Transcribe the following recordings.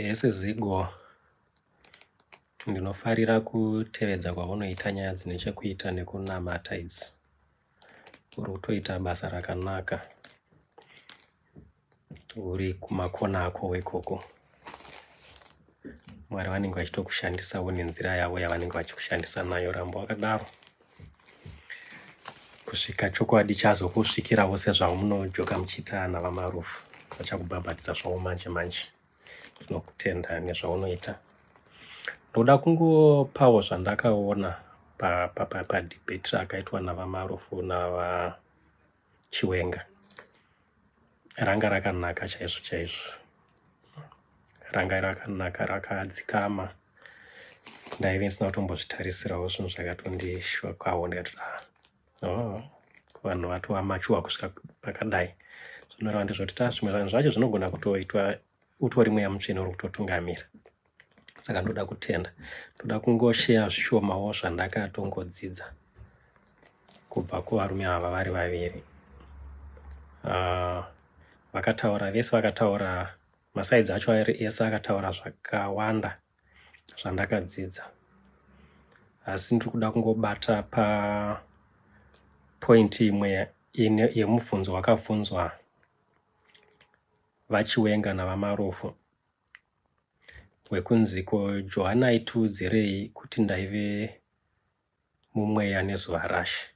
Sezigo ndinofarira kutevedza kwaunoita nyaya dzine chekuita nekunamata idzi. Uri kutoita basa rakanaka. Uri kumakona ako ikoko. Mwari vanenge vachitokushandisawo nenzira yavo yavanenge vachikushandisa nayo. Rambo wakadaro. Kusvika chokwadi chazokusvikirawo sezvamunojoka muchiita navamarufu. Vachakubhabhatidza zvavo manje manje. Tinokutenda nezvaunoita. Ndoda kungopawo zvandakaona padebate rakaitwa navamarufu navachiwenga. Ranga rakanaka chaizvo chaizvo. Ranga rakanaka, rakadzikama. Ndaive ndisina kutombozvitarisirawo zvinhu zvakatondishokawo ndikati vanhu vatova machuwa kusvika pakadai. Zvinoreva ndizvoti zvimwe zvanhu zvacho zvinogona kutoitwa utori mweya mutsvene uri kutotungamira. Saka ndoda kutenda. Ndoda kungosheya zvishomawo zvandakatongodzidza kubva kuvarume ava vari vaviri. Vakataura vese, vakataura masaidzi acho ese akataura zvakawanda zvandakadzidza. Asi ndiri kuda kungobata papoindi imwe yemubvunzo wakabvunzwa vachiwenga navamarufu wekunziko Johani aitiudzirei kuti ndaive mumweya nezuva rashe.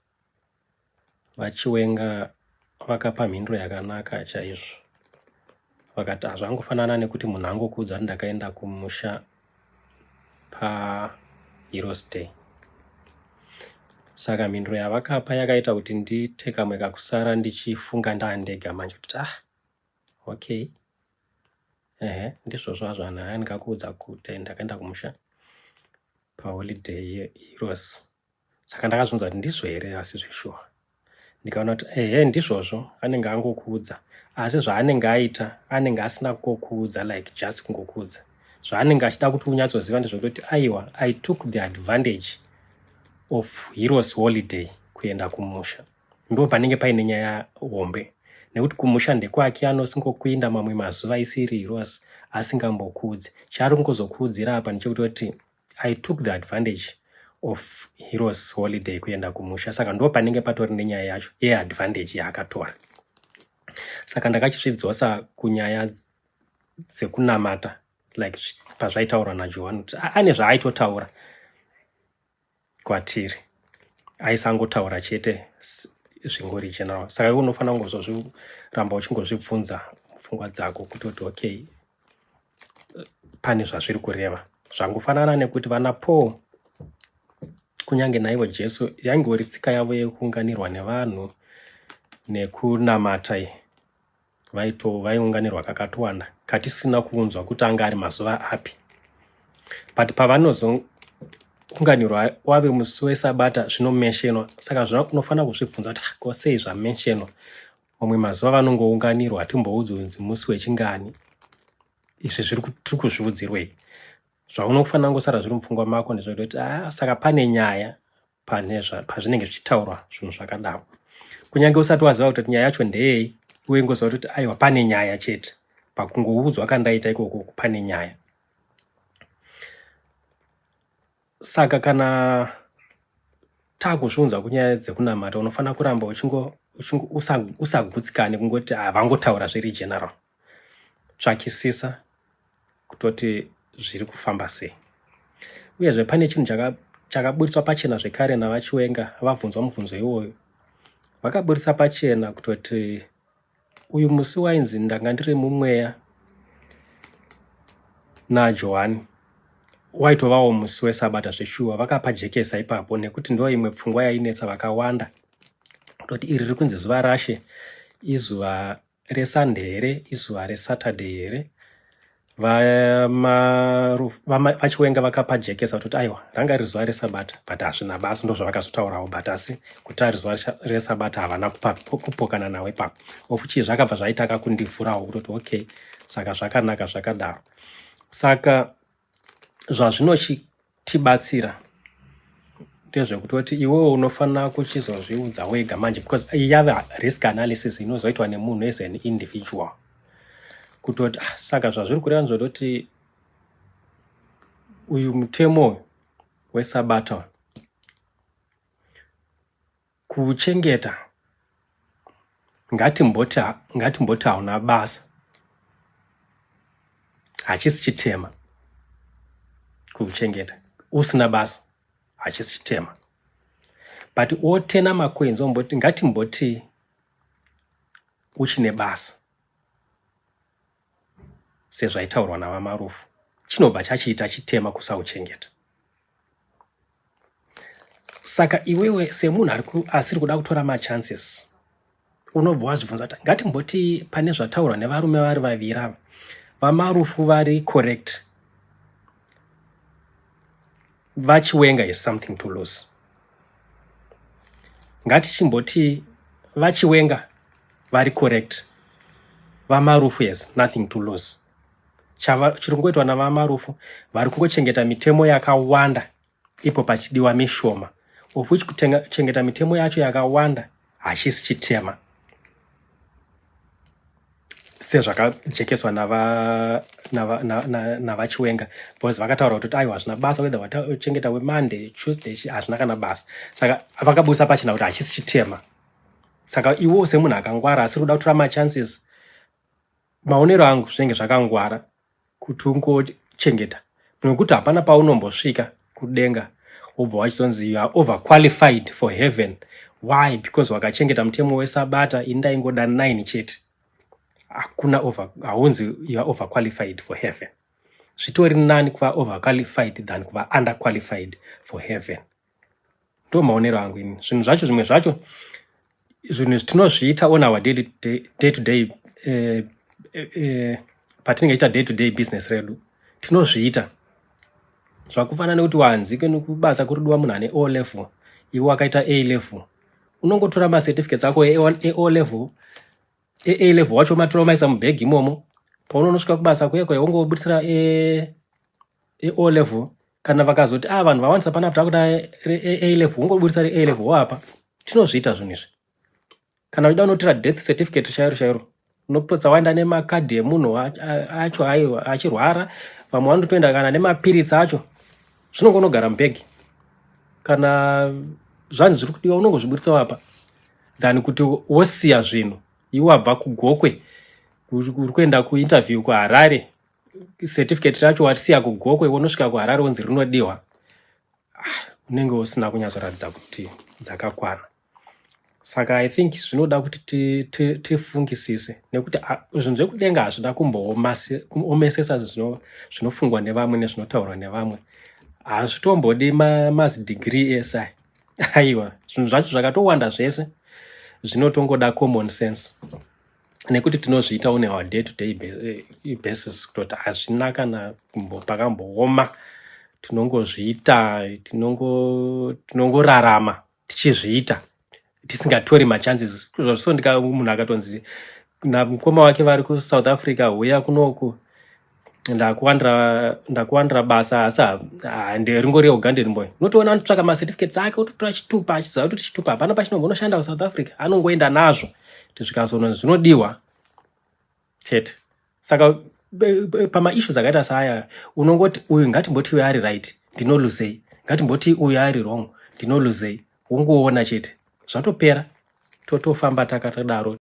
Vachiwenga vakapa mhinduro yakanaka chaizvo. Vakati hazvangofanana nekuti munhu angokuudza kuti ndakaenda kumusha paHeroes Day. Saka mhinduro yavakapa yakaita kuti ndiite kamwe kakusara ndichifunga ndandega manje kuti okay. Ndizvo zvazvo vanhu aya ndikakuudza kuti ndakaenda kumusha paholiday yeHeroes. Saka ndakazvinza kuti ndizvo here asi zveshuwa. Ndikaona kuti ndizvozvo anenge angokuudza. Asi zvaanenge aita anenge asina kungokuudza like just kungokuudza. Zvaanenge achida kuti unyatsoziva ndezvekuti aiwa, I took the advantage of Heroes holiday kuenda kumusha. Ndo panenge paine nyaya hombe. Nekuti kumusha ndekwake anosingokuinda mamwe mazuva isiri Heroes asingambokuudzi. Chaari kungozokuudzira apa ndechekuti I took the advantage of Heroes holiday kuenda kumusha. Saka ndo panenge patori nenyaya yacho yeadvantage yaakatora. Saka ndakachizvidzosa kunyaya dzekunamata like pazvaitaurwa naJohani kuti ane zvaaitotaura kwatiri. Aisangotaura chete zvingori general. Saka iwe unofanira kungozviramba uchingozvibvunza pfungwa dzako kutoti okay, pane zvazviri kureva. Zvangofanana nekuti vana Paul kunyange naivo Jesu yaingori tsika yavo yekuunganirwa nevanhu nekunamata vaiunganirwa kakatowanda katisina kuunzwa kuti anga ari mazuva api. But pavanozounganirwa wave musi weSabata zvinomenshenwa. Saka unofanira kuzvibvunza kuti sei zvamenshenwa. Mamwe mazuva vanongounganirwa hatimboudzwi kunzi musi wechingani. Izvi tiri kuzviudzirwei? Zvaunofanira kungosara zviri mupfungwa mako ndezvekuti saka pane nyaya pazvinenge zvichitaurwa zvinhu zvakadaro. Kunyange usati waziva kuti nyaya yacho ndeyei, uye ngoziva kuti aiwa pane nyaya chete. Pakungoudzwa kandaita ikoko pane nyaya. Saka kana takuzviunza kunyaya dzekunamata unofanira kuramba usagutsikane kungoti vangotaura zviri general. Tsvakisisa kutoti zviri kufamba sei. Uyezve pane chinhu chakaburiswa pachena zvekare navachiwenga vabvunzwa mubvunzo iwoyo. Vakaburisa pachena kutoti uyu musi wainzi ndanga ndiri mumweya naJohani waitovawo musi weSabata zveshuwa. Vakapa jekesa ipapo nekuti ndo imwe pfungwa yainetsa vakawanda kutoti iri riri kunzi zuva rashe izuva reSunday here, izuva reSaturday here. Vachiwenga vakapa jekesa kutoti aiwa ranga riri zuva reSabata, but hazvina basa, ndo zvavakazotaurawo. But asi kuti ari zuva reSabata havana kupokana nawo ipapo. Ofuchi zvakabva zvaita kakundivhurawo kutoti okay, saka zvakanaka zvakadaro. Saka zvazvinotibatsira ndezvekutoti iwewo unofanira kuchizozviudza wega manje, because yava risk analysis inozoitwa nemunhu as an individual. Kutoti saka zvazviri kureva ndizvototi uyu mutemo weSabata kuuchengeta, ngatimboti hauna basa, hachisi chitema. Kuuchengeta usina basa hachisi chitema, but otena makwenzi omboti ngatimboti uchine basa, sezvaitaurwa navaMarufu, chinobva chachiita chitema kusauchengeta. Saka iwewe semunhu asiri kuda kutora machances, unobva wazvibvunza kuti ngatimboti pane zvataurwa nevarume vari vaviri ava, vaMarufu vari correct, vachiwenga is something to lose. Ngatichimboti vachiwenga vari correct, vaMarufu yes nothing to lose. Chiri kungoitwa navaMarufu vari kungochengeta mitemo yakawanda ipo pachidiwa mishoma, of which kuchengeta mitemo yacho yakawanda hachisi chitema, sezvakajekeswa navachiwenga, because vakataura kuti aiwa hazvina basa, whether wachengeta weMonday, Tuesday, hazvina kana basa. Saka vakabusa pachina kuti hachisi chitema. Saka iwo semunhu akangwara asiri kuda kutora machances, maonero angu zvinenge zvakangwara kuti ungochengeta, nekuti hapana paunombosvika kudenga wobva wachizonzi you are overqualified for heaven. Why? Because wakachengeta mutemo weSabata indaingoda 9 chete. Hakuna haunzi you are overqualified for heaven. Zvitori nani kuva overqualified than kuva underqualified for heaven. Ndo maonero angu ini. Zvinhu zvacho zvimwe zvacho zvinhu tinozviita on our day to day patinenge ita day to day business redu, tinozviita zvakufanana nekuti wanzike nekubasa kuridiwa munhu ane O level, iwe wakaita A level, unongotora macertificates ako e-O level, A level wacho matora umaisa mubhegi imomo, paunonosvika kubasa kwekwe ungoburisira e-O level. Kana vakazoti vanhu vawanisa panapa takuda A level, ungoburisira A level wapa. Tinozviita zvinhu izvi. Kana uchida unotora death certificate shairo, unopotsa waenda nemakadhi emunhu acho achirwara, vamwe vanotoenda kana nemapirisi acho, zvinongonogara mubhegi. Kana zvanzi zviri kudiwa unongozviburitsa wapa, than kuti wosiya zvinhu iwe wabva kuGokwe uri kuenda kuinterview kuHarare, certificate racho wasiya kuGokwe unosvika kuHarare wonzi rinodiwa. Unenge usina kunyatsoratidza kuti dzakakwana. Saka I think zvinoda kuti tifungisise, nekuti zvinhu zvekudenga hazvida kumboomesesa zvinofungwa nevamwe nezvinotaurwa nevamwe. Hazvitombodi mazidegree esai. Aiwa, zvinhu zvacho zvakatowanda zvese zvinotongoda common sense, nekuti tinozviita on our day to day basis, kutoti hazvina kana pakambooma, tinongozviita, tinongorarama tichizviita tisingatori machances. Zvazvisondika munhu akatonzi namukoma wake vari kuSouth Africa, huya kunoku ndakuwandira basa, asi ringori reUgandan boy. Unotoona anotsvaka macertificates ake ototora chitupa achiziva kuti chitupa hapana pachinombonoshanda kuSouth Africa, anongoenda nazvo kuti zvikazona zvinodiwa chete. Saka pamaissues akaita saaya unongoti uyu ngatimboti uyu ari right ndinoluzei, ngatimboti uyu ari wrong ndinoluzei, ungoona chete zvatopera, totofamba takadaro.